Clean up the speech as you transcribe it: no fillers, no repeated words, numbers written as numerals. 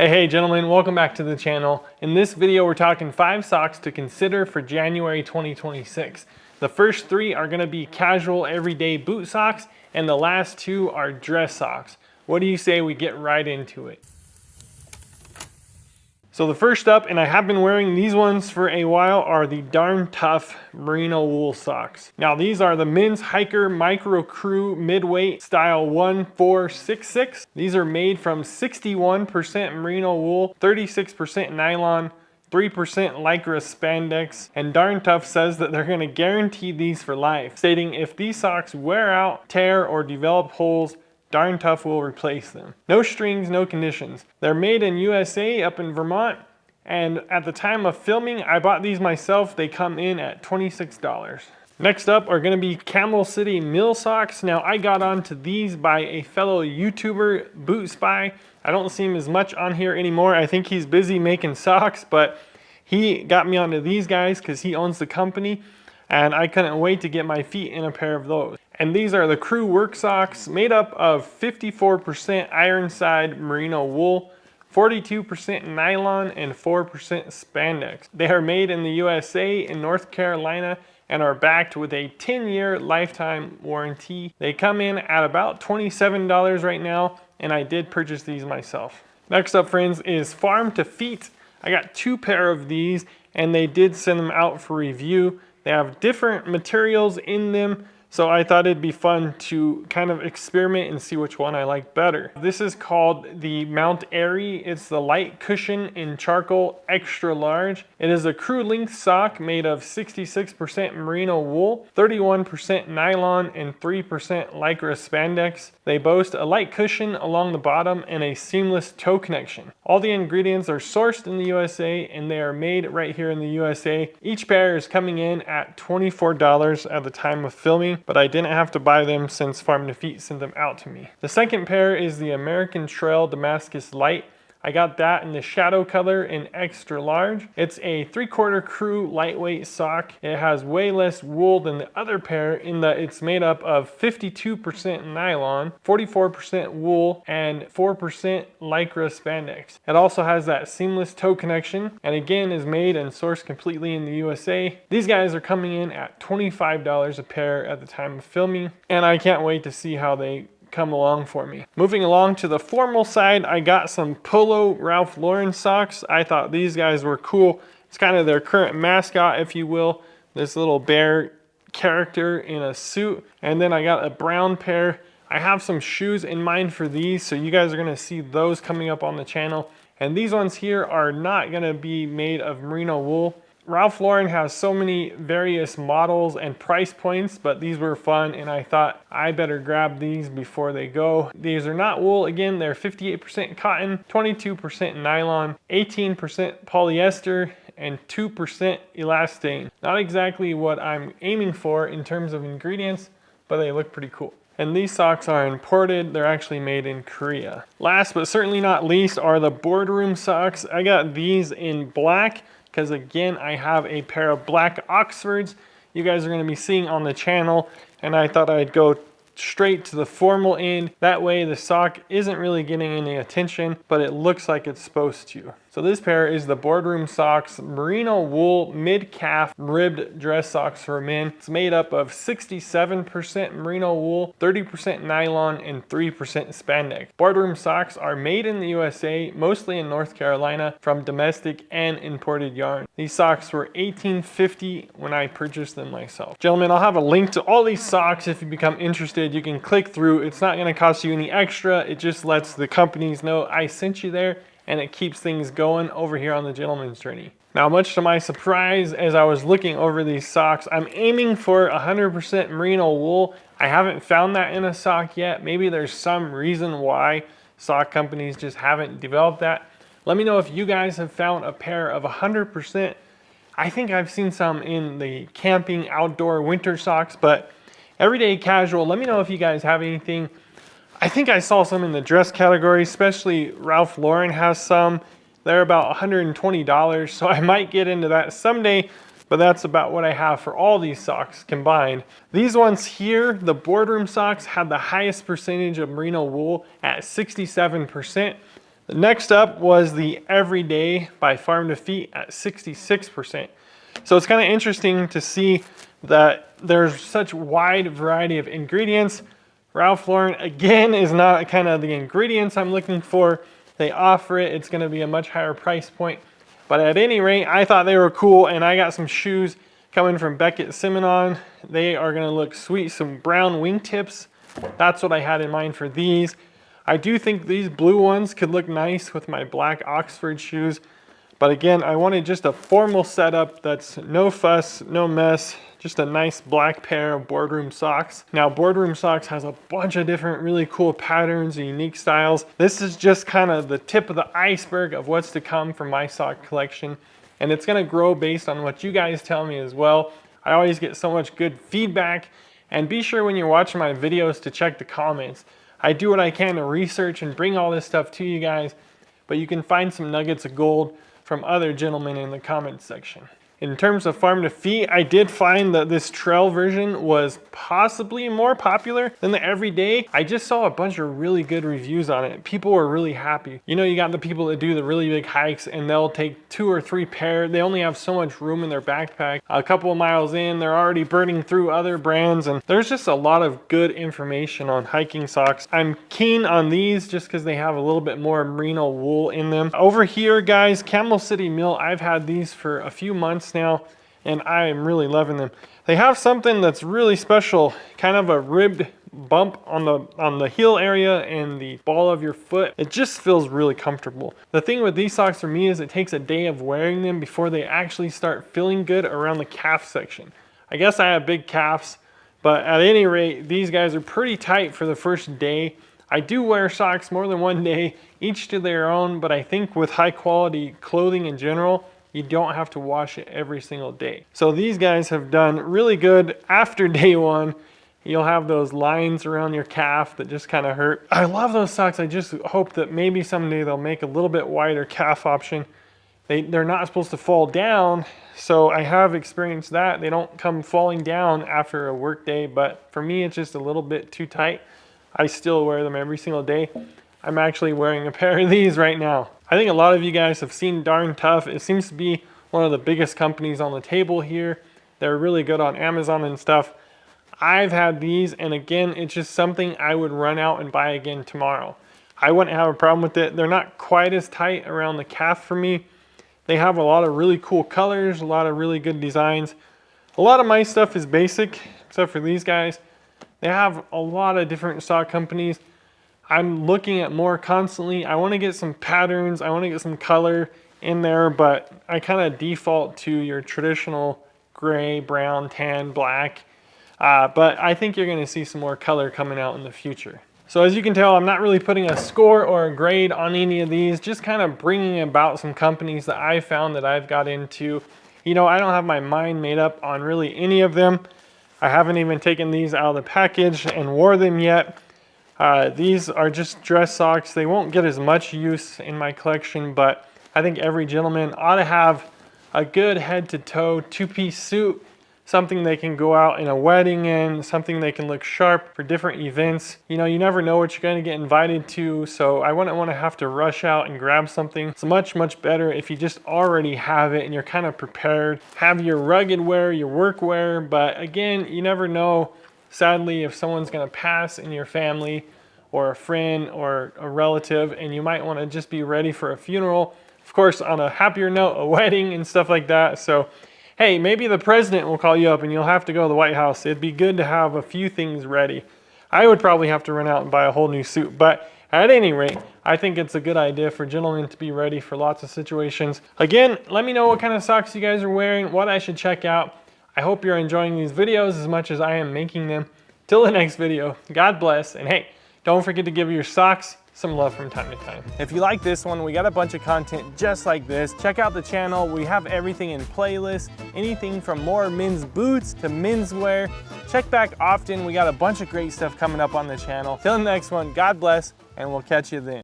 Hey gentlemen, welcome back to the channel. In this video, we're talking 5 socks to consider for January 2026. The first 3 are gonna be casual everyday boot socks, and the last 2 are dress socks. What do you say we get right into it? So the first up, and I have been wearing these ones for a while, are the Darn Tough merino wool socks. Now these are the men's hiker micro crew midweight style 1466. These are made from 61% merino wool, 36% nylon, 3% lycra spandex, and Darn Tough says that they're gonna guarantee these for life, stating if these socks wear out, tear, or develop holes, Darn Tough will replace them. No strings, no conditions. They're made in USA up in Vermont, and at the time of filming, I bought these myself. They come in at $26. Next up are gonna be Camel City Mill socks. Now I got onto these by a fellow YouTuber, Boot Spy. I don't see him as much on here anymore. I think he's busy making socks, but he got me onto these guys because he owns the company, and I couldn't wait to get my feet in a pair of those. And these are the crew work socks, made up of 54% Ironside merino wool, 42% nylon, and 4% spandex. They are made in the USA in North Carolina and are backed with a 10-year lifetime warranty. They come in at about $27 right now, and I did purchase these myself. Next up, friends, is Farm to Feet. I got 2 pair of these, and they did send them out for review. They have different materials in them, so I thought it'd be fun to kind of experiment and see which one I like better. This is called the Mount Airy. It's the light cushion in charcoal extra large. It is a crew length sock made of 66% merino wool, 31% nylon, and 3% lycra spandex. They boast a light cushion along the bottom and a seamless toe connection. All the ingredients are sourced in the USA, and they are made right here in the USA. Each pair is coming in at $24 at the time of filming, but I didn't have to buy them since Farm to Feet sent them out to me. The second pair is the American Trail Damascus Light. I got that in the shadow color in extra large. It's a 3/4 crew lightweight sock. It has way less wool than the other pair in that it's made up of 52% nylon, 44% wool, and 4% lycra spandex. It also has that seamless toe connection, and again is made and sourced completely in the USA. These guys are coming in at $25 a pair at the time of filming, and I can't wait to see how they come along for me. Moving along to the formal side, I got some Polo Ralph Lauren socks. I thought these guys were cool. It's kind of their current mascot, if you will. This little bear character in a suit. And then I got a brown pair. I have some shoes in mind for these, so you guys are gonna see those coming up on the channel. And these ones here are not gonna be made of merino wool. Ralph Lauren has so many various models and price points, but these were fun, and I thought I better grab these before they go. These are not wool. Again, they're 58% cotton, 22% nylon, 18% polyester, and 2% elastane. Not exactly what I'm aiming for in terms of ingredients, but they look pretty cool. And these socks are imported. They're actually made in Korea. Last but certainly not least are the Boardroom socks. I got these in black, because again, I have a pair of black Oxfords you guys are going to be seeing on the channel, and I thought I'd go straight to the formal end. That way the sock isn't really getting any attention, but it looks like it's supposed to. So this pair is the Boardroom socks, merino wool mid-calf ribbed dress socks for men. It's made up of 67% merino wool, 30% nylon, and 3% spandex. Boardroom socks are made in the USA, mostly in North Carolina, from domestic and imported yarn. These socks were $18.50 when I purchased them myself. Gentlemen, I'll have a link to all these socks if you become interested. You can click through. It's not gonna cost you any extra. It just lets the companies know I sent you there, and it keeps things going over here on the Gentleman's Journey. Now, much to my surprise, as I was looking over these socks, I'm aiming for 100% merino wool. I haven't found that in a sock yet. Maybe there's some reason why sock companies just haven't developed that. Let me know if you guys have found a pair of 100%. I think I've seen some in the camping, outdoor, winter socks, but everyday casual, let me know if you guys have anything. I think I saw some in the dress category, especially Ralph Lauren has some. They're about $120, so I might get into that someday, but that's about what I have for all these socks combined. These ones here, the Boardroom socks, had the highest percentage of merino wool at 67%. Next up was the Everyday by Farm to Feet at 66%. So it's kind of interesting to see that there's such wide variety of ingredients. Ralph Lauren, again, is not kind of the ingredients I'm looking for. They offer it, it's gonna be a much higher price point. But at any rate, I thought they were cool, and I got some shoes coming from Beckett Simonon. They are gonna look sweet, some brown wingtips. That's what I had in mind for these. I do think these blue ones could look nice with my black Oxford shoes. But again, I wanted just a formal setup that's no fuss, no mess, just a nice black pair of Boardroom socks. Now, Boardroom socks has a bunch of different really cool patterns and unique styles. This is just kind of the tip of the iceberg of what's to come from my sock collection. And it's gonna grow based on what you guys tell me as well. I always get so much good feedback. And be sure when you're watching my videos to check the comments. I do what I can to research and bring all this stuff to you guys, but you can find some nuggets of gold from other gentlemen in the comments section. In terms of Farm to Feet, I did find that this trail version was possibly more popular than the Everyday. I just saw a bunch of really good reviews on it. People were really happy. You know, you got the people that do the really big hikes and they'll take 2 or 3 pair. They only have so much room in their backpack. A couple of miles in, they're already burning through other brands, and there's just a lot of good information on hiking socks. I'm keen on these just because they have a little bit more merino wool in them. Over here, guys, Camel City Mill, I've had these for a few months now, and I am really loving them. They have something that's really special, kind of a ribbed bump on the heel area and the ball of your foot. It just feels really comfortable. The thing with these socks for me is it takes a day of wearing them before they actually start feeling good around the calf section. I guess I have big calves, but at any rate, these guys are pretty tight for the first day. I do wear socks more than one day, each to their own, but I think with high quality clothing in general, you don't have to wash it every single day. So these guys have done really good after day one. You'll have those lines around your calf that just kind of hurt. I love those socks. I just hope that maybe someday they'll make a little bit wider calf option. They're not supposed to fall down, so I have experienced that. They don't come falling down after a work day, but for me, it's just a little bit too tight. I still wear them every single day. I'm actually wearing a pair of these right now. I think a lot of you guys have seen Darn Tough. It seems to be one of the biggest companies on the table here. They're really good on Amazon and stuff. I've had these, and again, it's just something I would run out and buy again tomorrow. I wouldn't have a problem with it. They're not quite as tight around the calf for me. They have a lot of really cool colors, a lot of really good designs. A lot of my stuff is basic, except for these guys. They have a lot of different sock companies. I'm looking at more constantly. I want to get some patterns. I want to get some color in there, but I kind of default to your traditional gray, brown, tan, black. But I think you're going to see some more color coming out in the future. So as you can tell, I'm not really putting a score or a grade on any of these, just kind of bringing about some companies that I found that I've got into. You know, I don't have my mind made up on really any of them. I haven't even taken these out of the package and wore them yet. These are just dress socks. They won't get as much use in my collection, but I think every gentleman ought to have a good head-to-toe two-piece suit, something they can go out in a wedding in, something they can look sharp for different events. You know, you never know what you're going to get invited to, so I wouldn't want to have to rush out and grab something. It's much, much better if you just already have it and you're kind of prepared. Have your rugged wear, your work wear, but again, you never know. Sadly, if someone's going to pass in your family or a friend or a relative, and you might want to just be ready for a funeral. Of course, on a happier note, a wedding and stuff like that. So, hey, maybe the president will call you up and you'll have to go to the White House. It'd be good to have a few things ready. I would probably have to run out and buy a whole new suit, but at any rate, I think it's a good idea for gentlemen to be ready for lots of situations. Again, let me know what kind of socks you guys are wearing, what I should check out. I hope you're enjoying these videos as much as I am making them. Till the next video, God bless, and hey, don't forget to give your socks some love from time to time. If you like this one, we got a bunch of content just like this. Check out the channel. We have everything in playlists, anything from more men's boots to menswear. Check back often. We got a bunch of great stuff coming up on the channel. Till the next one, God bless, and we'll catch you then.